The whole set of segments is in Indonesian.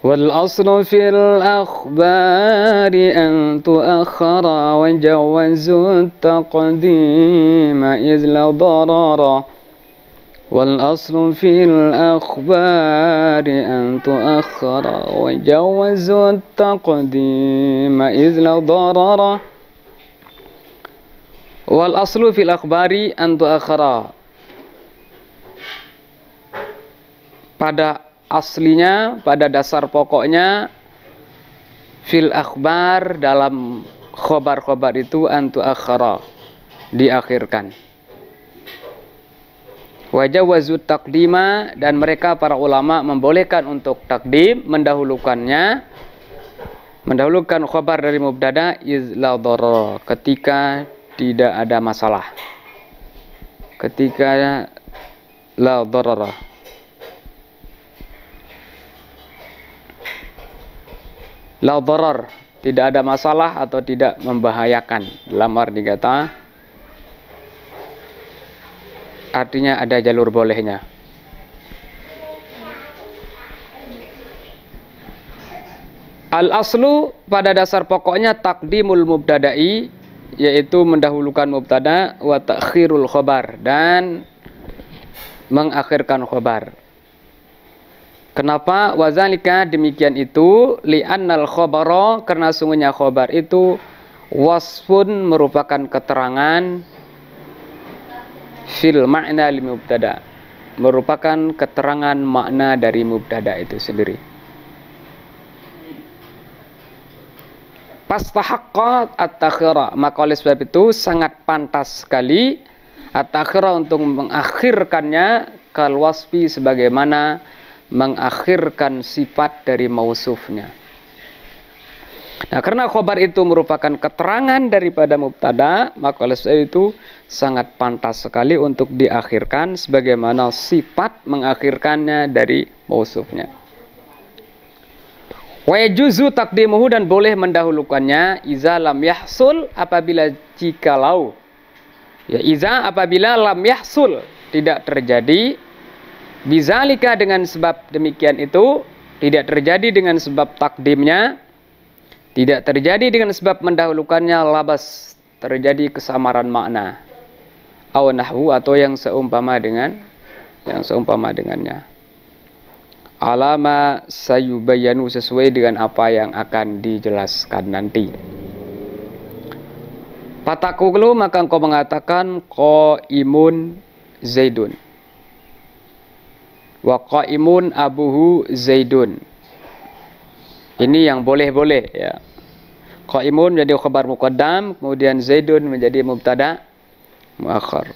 والأصل في الأخبار أن تؤخر وجوزوا التقديم إذ لا ضرر والأصل في الأخبار أن تؤخر وجوزوا التقديم إذ لا ضرر والأصل في الأخبار أن تؤخر. Pada aslinya, pada dasar pokoknya, fil akhbar, dalam khobar-khobar itu antu akhara, diakhirkan. Wajawazut takdima, dan mereka para ulama membolehkan untuk takdim, mendahulukannya, mendahulukan khobar dari mubtada izla dharra, ketika tidak ada masalah, ketika la dharara. La dharar, tidak ada masalah atau tidak membahayakan. Dalam arti kata, artinya ada jalur bolehnya. Al-aslu, pada dasar pokoknya takdimul mubtada'i, yaitu mendahulukan mubtada, wa ta'khirul khobar, dan mengakhirkan khobar. Kenapa? Wazalika, demikian itu, li'annal khobaro, karena sungguhnya khobar itu wasfun, merupakan keterangan, fil makna li mubtada, merupakan keterangan makna dari mubtada itu sendiri. Pastahaqqa at-takhira, maka oleh sebab itu sangat pantas sekali at-takhira untuk mengakhirkannya kal wasfi, sebagaimana mengakhirkan sifat dari mausufnya. Nah, karena khobar itu merupakan keterangan daripada mubtada, maka oleh sebab itu sangat pantas sekali untuk diakhirkan sebagaimana sifat mengakhirkannya dari mausufnya. Wa yajuzu taqdimuhu, dan boleh mendahulukannya iza lam yahsul, apabila jikalau, ya iza, apabila lam yahsul, tidak terjadi, bizalika, dengan sebab demikian itu, tidak terjadi dengan sebab takdimnya, tidak terjadi dengan sebab mendahulukannya, labas, terjadi kesamaran makna, aw nahwu, atau yang seumpama dengannya, alama sayubayanu, sesuai dengan apa yang akan dijelaskan nanti. Fatakulu, maka engkau mengatakan qaimun Zaidun, wa qaimun abuhu Zaidun. Ini yang boleh-boleh, ya. Qaimun menjadi khabar muqaddam, kemudian Zaidun menjadi mubtada muakhar.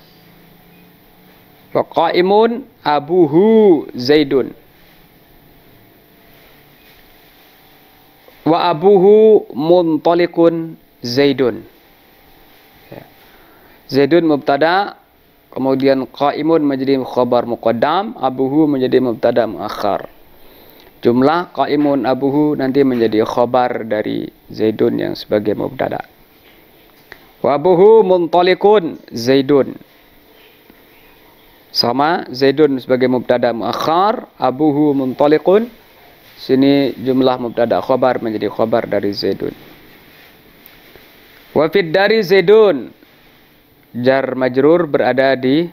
Wa qaimun abuhu Zaidun, wa abuhu muntaliqun Zaidun, ya. Zaidun mubtada, kemudian qaimun menjadi khabar muqaddam, abuhu menjadi mubtada muakhar. Jumlah qaimun abuhu nanti menjadi khabar dari Zaidun yang sebagai mubtada. Wa abuhu muntaliqun Zaidun, sama Zaidun sebagai mubtada muakhar, abuhu muntaliqun, sini jumlah mubtada khabar menjadi khabar dari Zaidun. Wa fid dari Zaidun, jar majrur berada di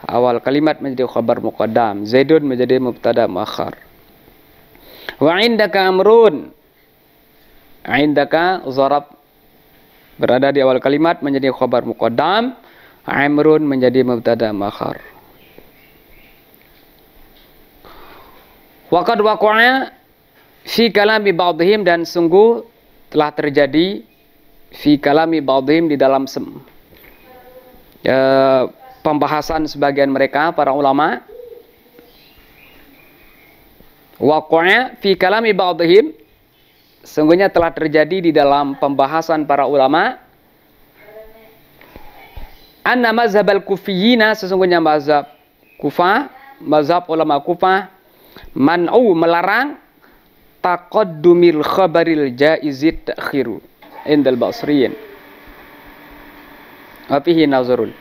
awal kalimat menjadi khabar muqaddam, Zaidun menjadi mubtada muakhar. Wa indaka amrun, indaka zarab berada di awal kalimat menjadi khabar muqaddam, amrun menjadi mubtada muakhar. Waqad waqa'a fi kalami ba'dihim, dan sungguh telah terjadi fi kalami ba'dihim, di dalam pembahasan sebagian mereka para ulama. Waqa'a fi kalami ba'dihim, sungguhnya telah terjadi di dalam pembahasan para ulama, anna mazhabal kufiyina, sesungguhnya mazhab Kufah, mazhab ulama Kufah, man'u, melarang taqaddumil khabaril jaizit ta'khiru indal basriyin wa fihi nazarun.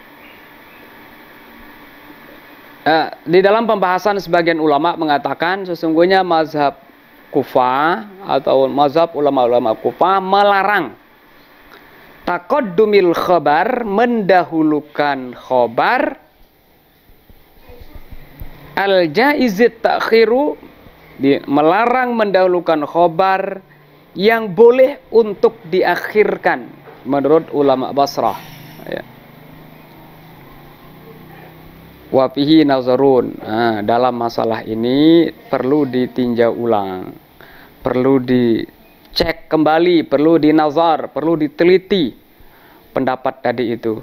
Di dalam pembahasan sebagian ulama mengatakan sesungguhnya mazhab Kufah atau mazhab ulama-ulama Kufah melarang taqaddumil khabar, mendahulukan khabar, al-jaizit ta'khiru, melarang mendahulukan khabar yang boleh untuk diakhirkan menurut ulama Basrah. Ya. Wa fihi nazarun. Nah, dalam masalah ini perlu ditinjau ulang, perlu dicek kembali, perlu dinazar, perlu diteliti pendapat tadi itu.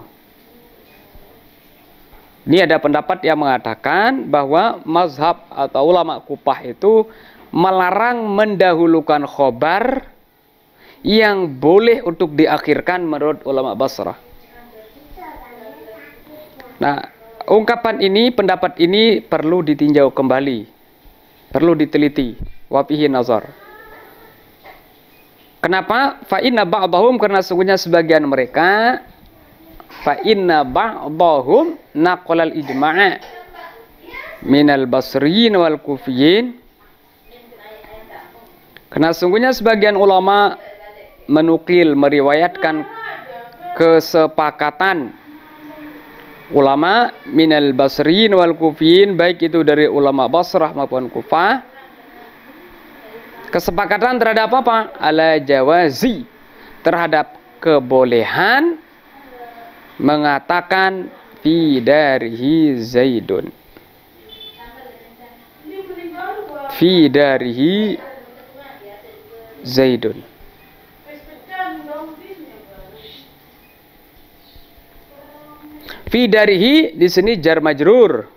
Ini ada pendapat yang mengatakan bahwa mazhab atau ulama Kufah itu melarang mendahulukan khobar yang boleh untuk diakhirkan menurut ulama Basrah. Nah, ungkapan ini, pendapat ini perlu ditinjau kembali, perlu diteliti. Wafihi nazar. Kenapa? Fa inna ba'dahum, karena sungguhnya sebagian mereka, fa inna ba'dahum naqalal ijma'a minal basriyin wal kufiyin. Karena sungguhnya sebagian ulama menukil, meriwayatkan kesepakatan ulama minal basriyin wal kufiyin, baik itu dari ulama Basrah maupun Kufah, kesepakatan terhadap apa? Ala jawazi, terhadap kebolehan mengatakan fi darihi Zaidun, fi darihi Zaidun. Fi darihi di sini jar majrur.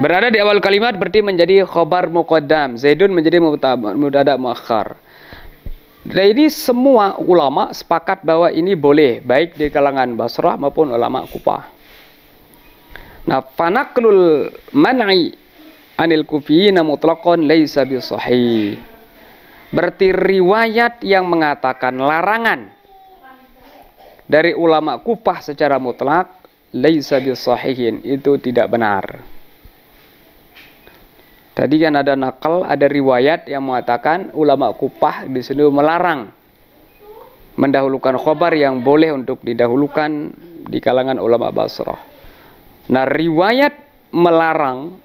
Berada di awal kalimat berarti menjadi khobar muqaddam. Zaidun menjadi mubtada muakhar. Dan ini semua ulama sepakat bahwa ini boleh, baik di kalangan Basrah maupun ulama Kufah. Nah, fanaqlul man'i anil kufiyina mutlaqan laisa bisahih. Berarti riwayat yang mengatakan larangan dari ulama Kufah secara mutlak laisa bisahihin, itu tidak benar. Tadi kan ada nakal, ada riwayat yang mengatakan ulama Kufah di sini melarang mendahulukan khobar yang boleh untuk didahulukan di kalangan ulama Basrah. Nah, riwayat melarang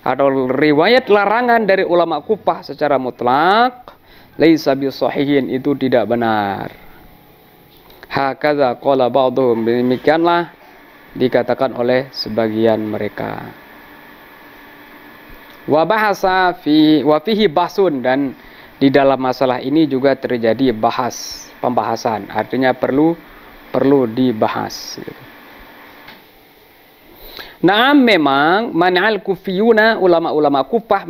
atau riwayat larangan dari ulama Kufah secara mutlak laisa bisahihin, itu tidak benar. Hakadza qala ba'dhum, demikianlah dikatakan oleh sebagian mereka. Wa bahasa fi wa fihi bahsun, dan di dalam masalah ini juga terjadi pembahasan, artinya perlu dibahas. Nah, memang man'al kufiyuna, ulama-ulama Kufah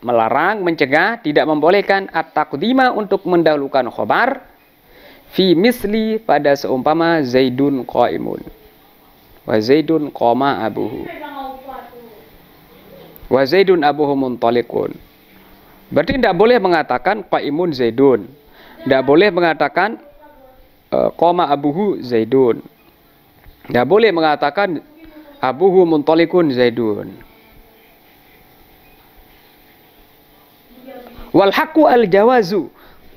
melarang, mencegah, tidak membolehkan at-taqdima, untuk mendahulukan khobar fi misli, pada seumpama Zaidun qaimun wa Zaidun qama abuhu wa Zaidun abuhu muntaliqun. Berarti tidak boleh mengatakan qaimun Zaidun, tidak boleh mengatakan qama abuhu Zaidun, tidak boleh mengatakan abuhu muntaliqun Zaidun. Wal haqqu al jawazu,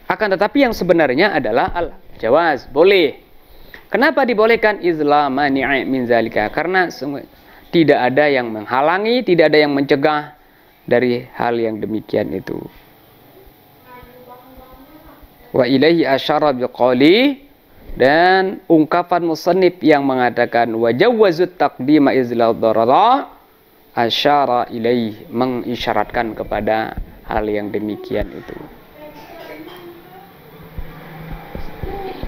akan tetapi yang sebenarnya adalah al-jawaz, boleh. Kenapa dibolehkan? Izla mani'i min zalika, karena tidak ada yang menghalangi, tidak ada yang mencegah dari hal yang demikian itu. Wa ilaihi asyara biqali, dan ungkapan musannif yang mengatakan wa jawazut taqdima izla darara, asyara ilaih, mengisyaratkan kepada hal yang demikian itu.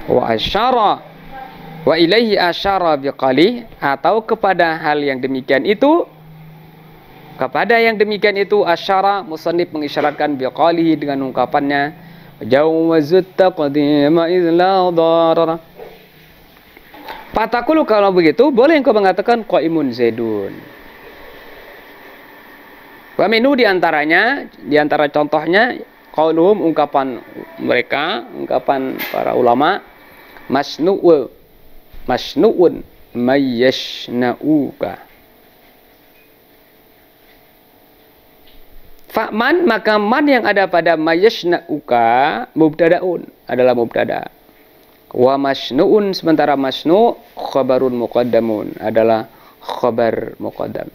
Wa asyara wa ilaihi asyara biqali, atau kepada hal yang demikian itu, kepada yang demikian itu asyara, musannif mengisyaratkan biqalihi, dengan ungkapannya jawazut taqdima izla darara. Fatakulu, kalau begitu boleh engkau mengatakan qaimun Zaidun. Wa minu, di antara contohnya qauluhum, ungkapan mereka, ungkapan para ulama, masnu'un mayyashna'uka. Fa'man, maka man yang ada pada mayasna'uka mubtadaun adalah mubtada. Wa masnu'un, sementara masnu' khabarun muqaddamun adalah khabar muqaddam.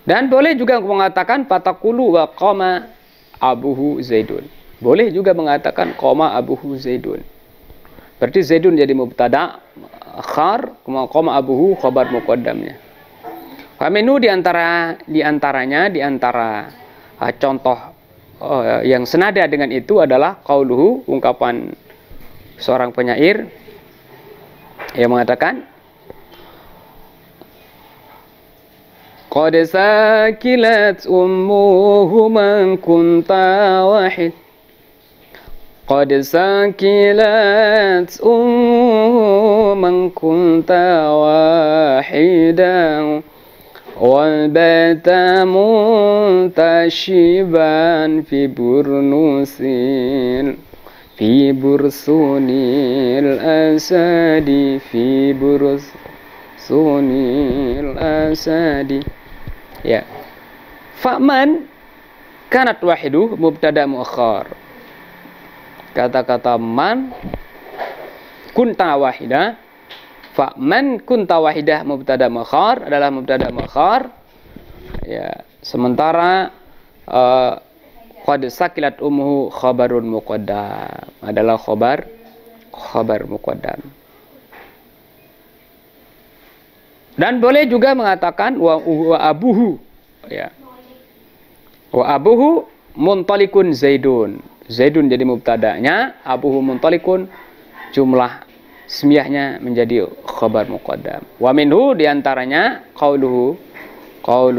Dan boleh juga mengatakan fatakulu wa qama abuhu Zaidun. Boleh juga mengatakan qama abuhu Zaidun. Berarti Zaidun jadi mubtada khar, qama abuhu khabar muqaddamnya. Faminu di antara contoh yang senada dengan itu adalah qauluhu, ungkapan seorang penyair yang mengatakan qad sakilat ummuhu man kunta wahid. Qad sakilat ummuhu man kunta wahidan wal bata muntashiban fi bursunil asadi fi bursunil asadi. Ya. Fa'man kanat wahidu mubtada muakhar. Kata-kata man kunta wahida. Fa'man kunta wahidah mubtada muakhar adalah mubtada muakhar. Ya, sementara qad sakilat ummuhu khabarun muqaddam adalah khabar muqaddam. Dan boleh juga mengatakan wa abuhu, ya. Wa abuhu muntalikun Zaidun. Zaidun jadi mubtadanya, abuhu muntalikun jumlah ismiyahnya menjadi khabar muqaddam. Wa minhu diantaranya qaulu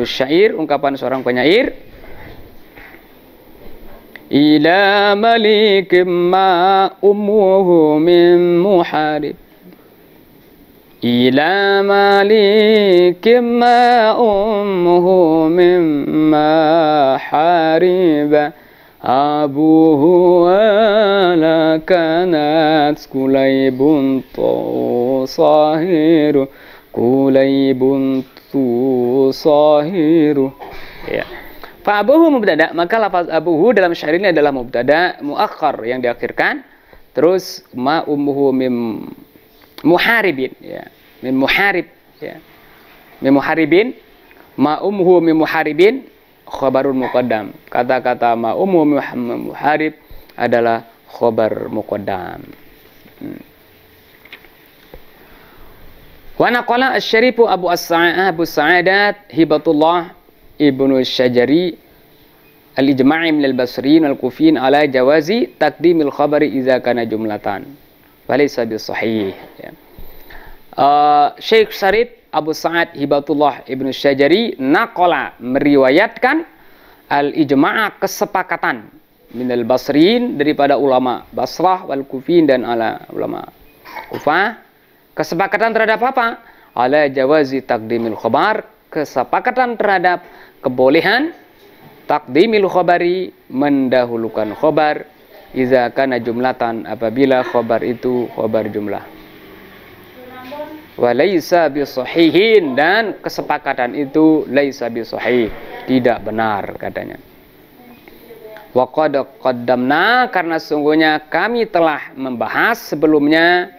syair, ungkapan seorang penyair, ila malikim ma ummuhu min muharib. Ila malikim ma ummuhu mimma hariba abuhu ala kanat kulaybun tu sahiru ya. Fa abuhu mubtada, maka lafaz abuhu dalam syair ini adalah mubtada muakhar yang diakhirkan. Terus ma ummuhu mim muharibin, ya, min muharib, ya, min muharibin, ma ummuhu min muharibin khabarun muqaddam. Kata-kata ma ummuhu muharib adalah khabar muqaddam. Wa naqala asy-syarifu Abu Sa'adat Hibatullah Ibnu Syajari al-ijma'i min al-basriyin al-kufiyin ala jawazi taqdimil khabari idza kana jumlatan walaysa bisahih, ya. Syekh Syarif Abu Sa'ad Hibatullah Ibnu Syajari naqala meriwayatkan al-ijma' kesepakatan minal basriin daripada ulama Basrah wal Kufiin dan ala ulama Kufah, kesepakatan terhadap apa? Ala jawazi taqdimil khabar, kesepakatan terhadap kebolehan taqdimil khabari, mendahulukan khabar, iza kana jumlatan, apabila khabar itu khabar jumlah. Wa laisa bisahihin, dan kesepakatan itu laisa bisahih, tidak benar katanya. Wa qad qaddamna, karena sungguhnya kami telah membahas sebelumnya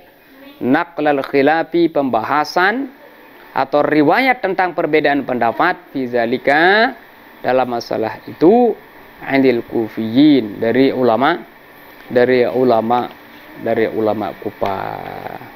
naqlal khilafi, pembahasan atau riwayat tentang perbedaan pendapat fi zalika, dalam masalah itu, andil kufiyin, dari ulama Kufah.